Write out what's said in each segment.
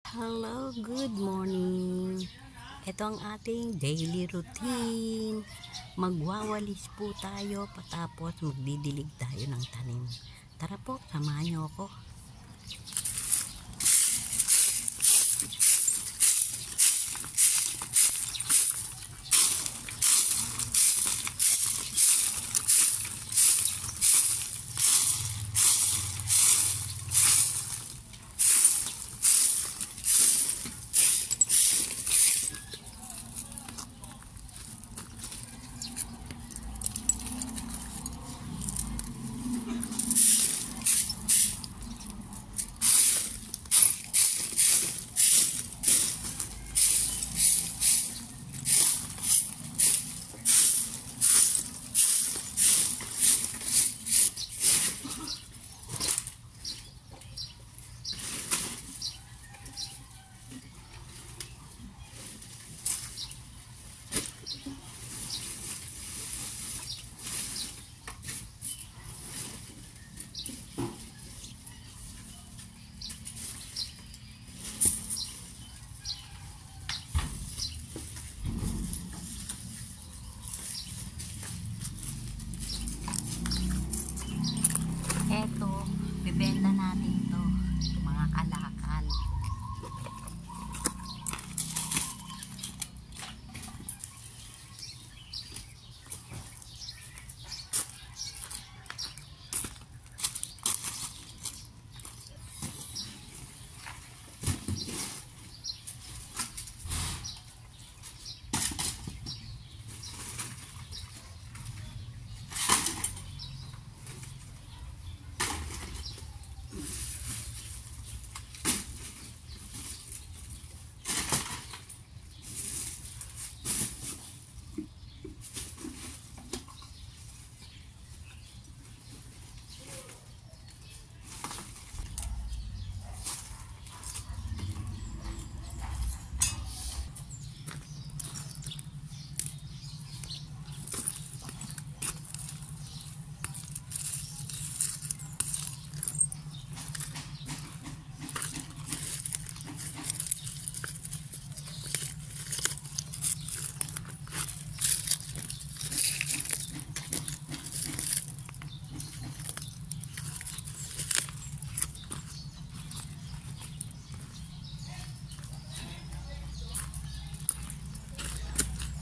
Hello, good morning. Ito ang ating daily routine. Magwawalis po tayo patapos magdidilig tayo ng tanim. Tara po, samahan niyo ako. Eto, bibenta natin to, mga kalakal.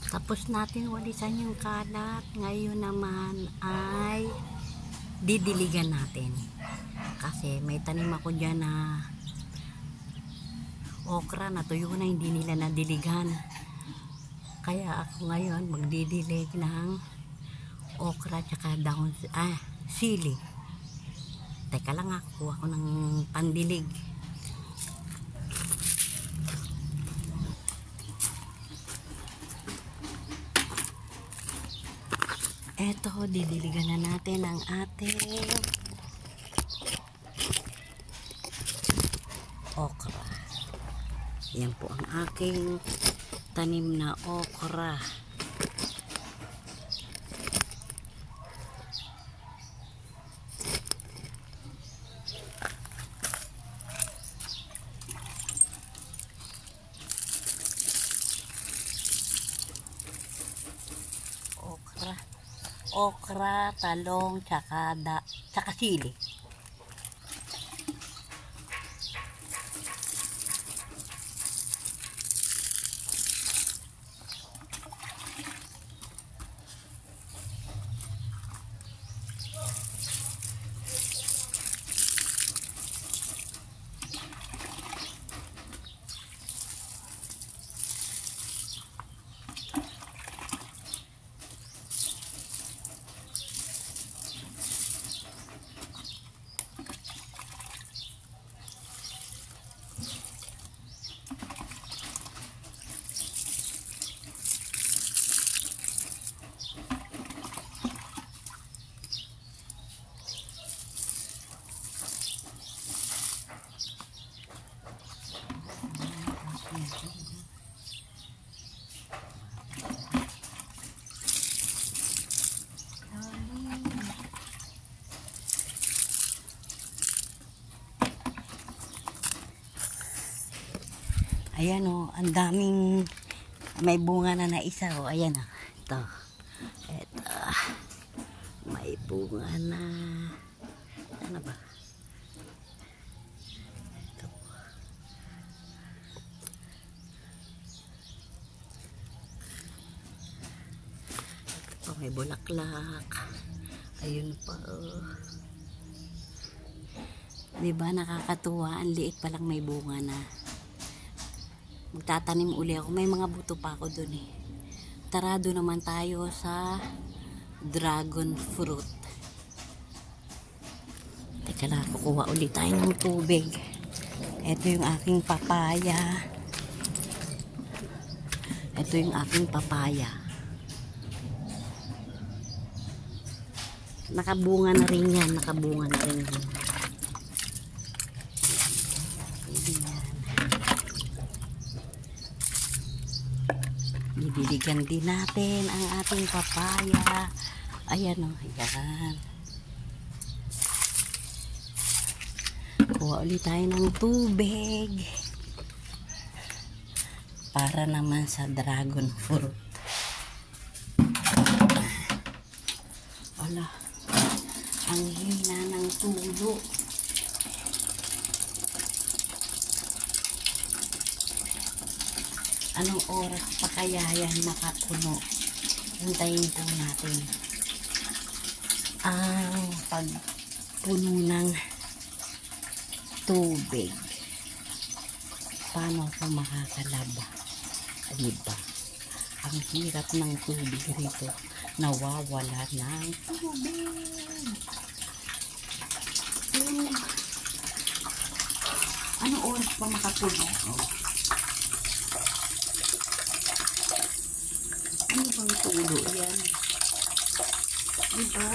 Tapos natin walisan yung kalat. Ngayon naman ay didiligan natin. Kasi may tanim ako dyan na okra na tuyo na hindi nila nadiligan. Kaya ako ngayon magdidilig ng okra tsaka dahon, sili. Teka lang, kuha ko ng pandilig. Eto, didiligan na natin ang ating okra. Yan po ang aking tanim na okra. Okra, talong, tsaka sili. Ayan o, ang daming may bunga na na isa o. Ayan o. Ito. Ito. May bunga na. Ano ba? Ito. Ito pa, may bulaklak. Ayun pa o. Diba nakakatuwa? Ang liit pa lang may bunga na. Magtatanim uli ako. May mga buto pa ako dun eh. Tara, doon naman tayo sa dragon fruit. Teka lang, kukuha ulit tayo ng tubig. Ito yung aking papaya. Ito yung aking papaya. Nakabunga na rin yan. Nakabunga na rin yan. Didiligan din natin ang ating papaya. Ayan o, ayan. Kuha ulit tayo ng tubig. Para naman sa dragon fruit. Wala. Ang hina ng tulo. Anong oras pa kaya yan makapuno? Hintayin po natin ang pagpuno ng tubig. Paano ako makakalaba? Diba? Ang hirap ng tubig rito. Nawawala ng tubig. Anong oras pa makapuno? Ano bang tulo yan? Diba?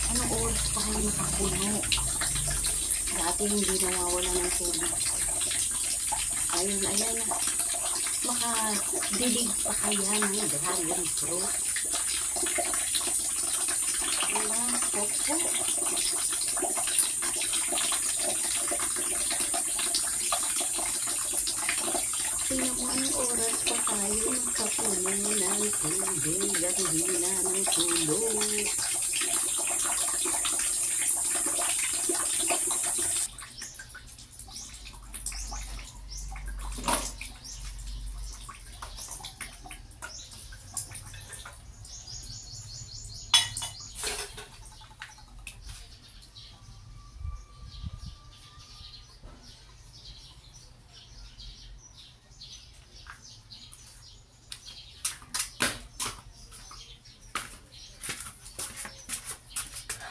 Anong oras pa kayo nakapuno? Dati hindi nawawala ng tubig. Ayun, ayan. Makadilig pa kaya ng dragon fruit. Wala, opo. Tingnan mo anong oras pa tayo nakapuno ng tubig. Ang hina ng tulo.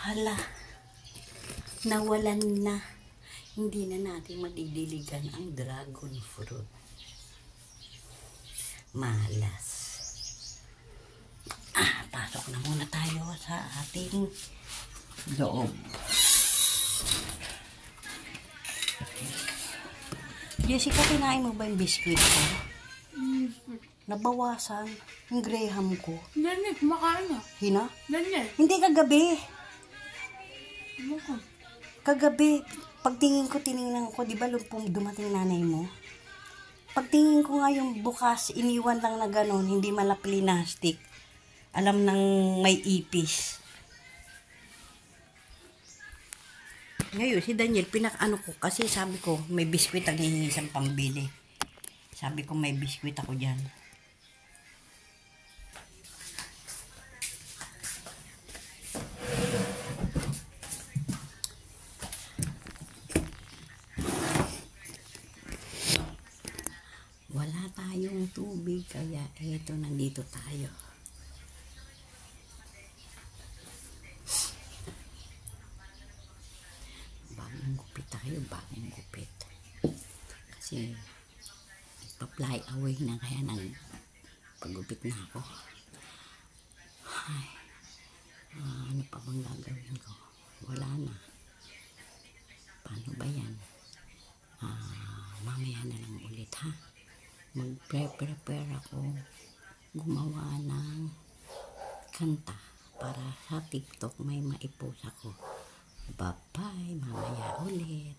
Hala, nawalan na. Hindi na natin madidiligan ang dragon fruit. Malas. Pasok na muna tayo sa ating loob. Jessica, kinain mo ba yung biscuit ko? Nabawasan yung Graham ko. Ganit, kumakain na. Hina? Ganit. Hindi, kagabi. Ano ko? Kagabi, pagtingin ko, tinignan ko, di ba dumating nanay mo? Pagtingin ko nga yung bukas, iniwan lang na gano'n, hindi mala plastic. Alam nang may ipis. Ngayon, si Daniel, pinaka-ano ko, kasi sabi ko, may biskwit ang hihingisang pambili. Sabi ko, may biskwit ako dyan. Wala tayong tubig, kaya eto, nandito tayo. Bagong gupit tayo, bagong gupit. Kasi, pa-fly away na, kaya pagupit na ako. Ay, ano pa bang gagawin ko? Wala na. Paano ba yan? Mamaya na lang ulit, ha? Mag-prepare ako gumawa ng kanta para sa TikTok may maipost ako. Bye-bye, mamaya ulit.